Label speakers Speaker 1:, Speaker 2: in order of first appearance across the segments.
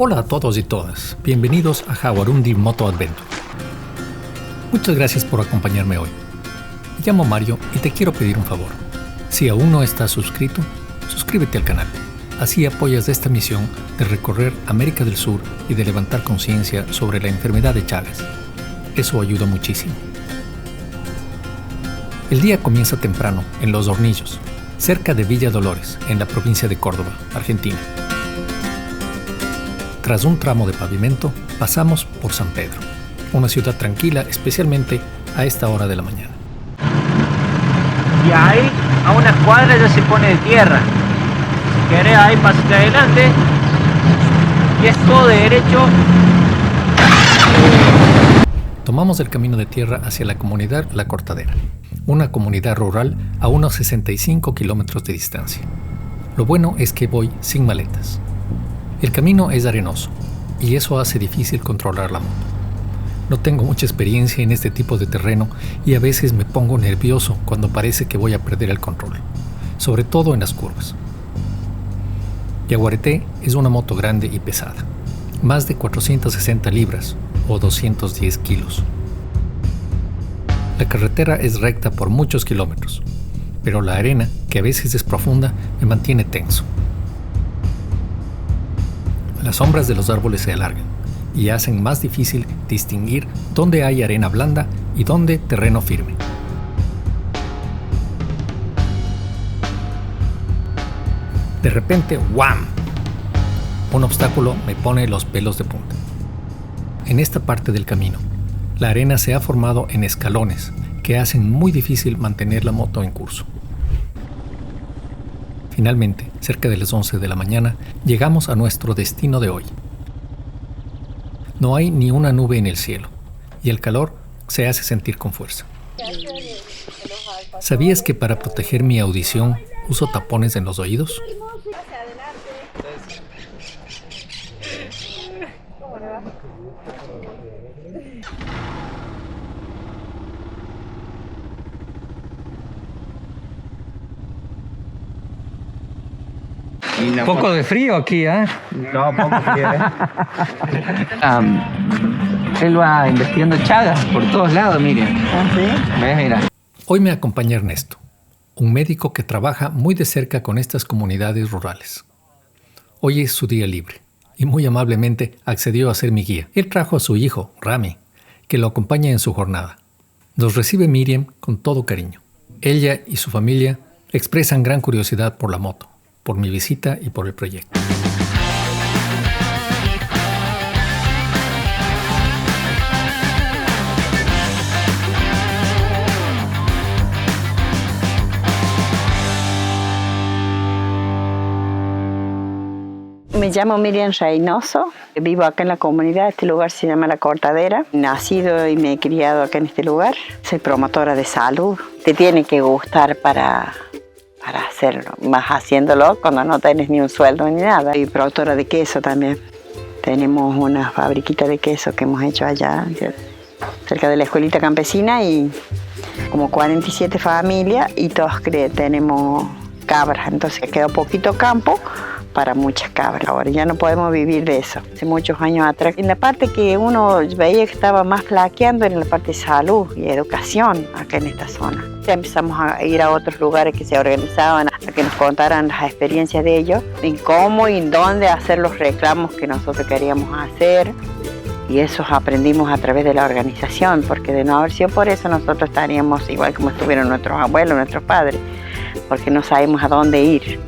Speaker 1: Hola a todos y todas, bienvenidos a Jaguarundi Moto Adventure. Muchas gracias por acompañarme hoy. Me llamo Mario y te quiero pedir un favor. Si aún no estás suscrito, suscríbete al canal. Así apoyas esta misión de recorrer América del Sur y de levantar conciencia sobre la enfermedad de Chagas. Eso ayuda muchísimo. El día comienza temprano en Los Hornillos, cerca de Villa Dolores, en la provincia de Córdoba, Argentina. Tras un tramo de pavimento, pasamos por San Pedro, una ciudad tranquila, especialmente a esta hora de la mañana.
Speaker 2: Y ahí, a una cuadra ya se pone de tierra. Si querés, ahí pasate adelante. Y es todo de derecho.
Speaker 1: Tomamos el camino de tierra hacia la comunidad La Cortadera, una comunidad rural a unos 65 kilómetros de distancia. Lo bueno es que voy sin maletas. El camino es arenoso y eso hace difícil controlar la moto. No tengo mucha experiencia en este tipo de terreno y a veces me pongo nervioso cuando parece que voy a perder el control, sobre todo en las curvas. Jaguar-E es una moto grande y pesada, más de 460 libras o 210 kilos. La carretera es recta por muchos kilómetros, pero la arena, que a veces es profunda, me mantiene tenso. Las sombras de los árboles se alargan y hacen más difícil distinguir dónde hay arena blanda y dónde terreno firme. De repente, ¡wham!, un obstáculo me pone los pelos de punta. En esta parte del camino, la arena se ha formado en escalones que hacen muy difícil mantener la moto en curso. Finalmente, cerca de las 11 de la mañana, llegamos a nuestro destino de hoy. No hay ni una nube en el cielo, y el calor se hace sentir con fuerza. ¿Sabías que para proteger mi audición uso tapones en los oídos?
Speaker 2: Un poco de frío aquí, ¿eh?
Speaker 3: No, poco frío, ¿eh?
Speaker 2: Él va investigando Chagas por todos lados, Miriam.
Speaker 3: ¿Ah, sí?
Speaker 2: ¿Ves? Mira.
Speaker 1: Hoy me acompaña Ernesto, un médico que trabaja muy de cerca con estas comunidades rurales. Hoy es su día libre y muy amablemente accedió a ser mi guía. Él trajo a su hijo, Rami, que lo acompaña en su jornada. Nos recibe Miriam con todo cariño. Ella y su familia expresan gran curiosidad por la moto, por mi visita y por el proyecto.
Speaker 3: Me llamo Miriam Reynoso, vivo acá en la comunidad, este lugar se llama La Cortadera. Nacido y me he criado acá en este lugar. Soy promotora de salud. Te tiene que gustar para hacerlo, más haciéndolo cuando no tienes ni un sueldo ni nada. Soy productora de queso también. Tenemos una fabriquita de queso que hemos hecho allá, cerca de la escuelita campesina, y como 47 familias y todos tenemos cabras, entonces quedó poquito campo para muchas cabras. Ahora ya no podemos vivir de eso. Hace muchos años atrás, en la parte que uno veía que estaba más flaqueando era en la parte de salud y educación acá en esta zona. Ya empezamos a ir a otros lugares que se organizaban a que nos contaran las experiencias de ellos, en cómo y dónde hacer los reclamos que nosotros queríamos hacer. Y eso aprendimos a través de la organización, porque de no haber sido por eso nosotros estaríamos igual como estuvieron nuestros abuelos, nuestros padres, porque no sabemos a dónde ir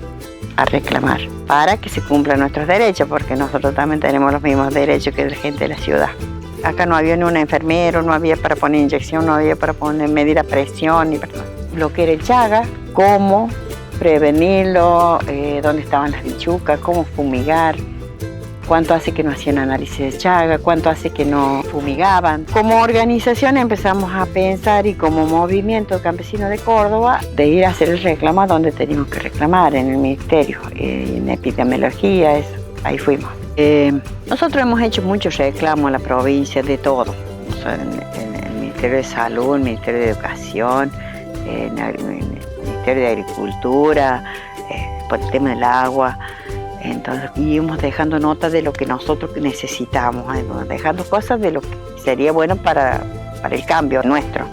Speaker 3: a reclamar para que se cumplan nuestros derechos, porque nosotros también tenemos los mismos derechos que la gente de la ciudad. Acá no había ni un enfermero, no había para poner inyección, no había para medir la presión, ni para lo que era el Chaga, cómo prevenirlo, dónde estaban las bichucas, cómo fumigar, cuánto hace que no hacían análisis de Chaga, cuánto hace que no fumigaban. Como organización empezamos a pensar, y como movimiento campesino de Córdoba, de ir a hacer el reclamo donde teníamos que reclamar, en el ministerio, en epidemiología, eso, ahí fuimos. Nosotros hemos hecho muchos reclamos en la provincia de todo, o sea, en el Ministerio de Salud, el Ministerio de Educación, en el Ministerio de Agricultura, por el tema del agua. Entonces íbamos dejando notas de lo que nosotros necesitamos, dejando cosas de lo que sería bueno para el cambio nuestro.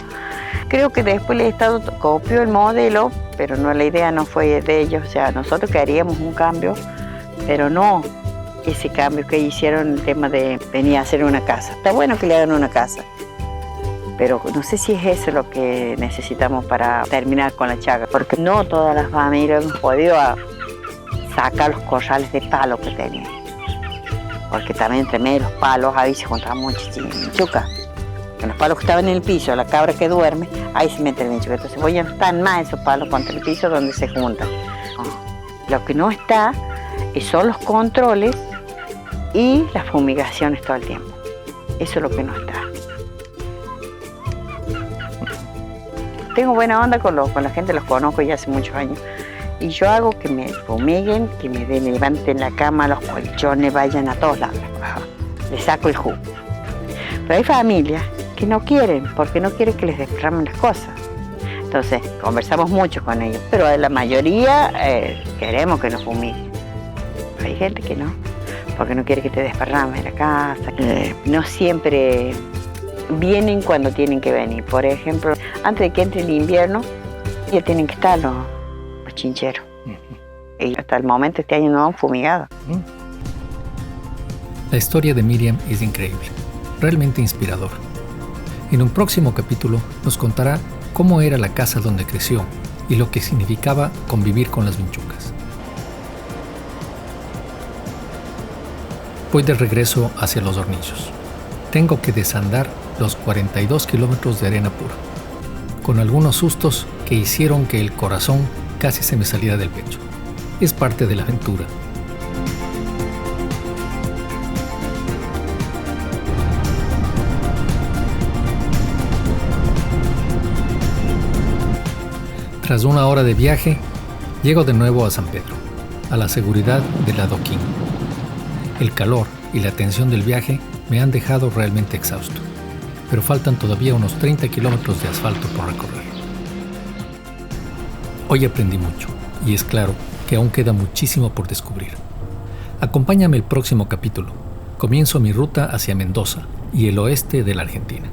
Speaker 3: Creo que después el Estado copió el modelo, pero no, la idea no fue de ellos. O sea, nosotros queríamos un cambio, pero no ese cambio que hicieron, el tema de venir a hacer una casa. Está bueno que le hagan una casa, pero no sé si es eso lo que necesitamos para terminar con la chaga, porque no todas las familias hemos podido sacar los corrales de palo que tenían, porque también entre medio de los palos ahí se juntaban muchas vinchucas. En los palos que estaban en el piso, la cabra que duerme, ahí se mete el vinchuca. Entonces ya no están más esos palos contra el piso donde se juntan. Lo que no está son los controles y las fumigaciones todo el tiempo. Eso es lo que no está. Tengo buena onda con la gente, los conozco ya hace muchos años. Y yo hago que me fumiguen, que me levanten la cama, los colchones, vayan a todos lados. Les saco el jugo. Pero hay familias que no quieren, porque no quieren que les desparramen las cosas. Entonces, conversamos mucho con ellos, pero la mayoría queremos que nos fumiguen. Hay gente que no, porque no quiere que te desparrames la casa. No siempre vienen cuando tienen que venir. Por ejemplo, antes de que entre el invierno, ya tienen que estar los chincheros. Y hasta el momento este año no han fumigado.
Speaker 1: La historia de Miriam es increíble, realmente inspiradora. En un próximo capítulo nos contará cómo era la casa donde creció y lo que significaba convivir con las vinchucas. Voy de regreso hacia Los Hornillos. Tengo que desandar los 42 kilómetros de arena pura, con algunos sustos que hicieron que el corazón casi se me saliera del pecho. Es parte de la aventura. Tras una hora de viaje, llego de nuevo a San Pedro, a la seguridad del adoquín. El calor y la tensión del viaje me han dejado realmente exhausto, pero faltan todavía unos 30 kilómetros de asfalto por recorrer. Hoy aprendí mucho, y es claro que aún queda muchísimo por descubrir. Acompáñame el próximo capítulo. Comienzo mi ruta hacia Mendoza y el oeste de la Argentina.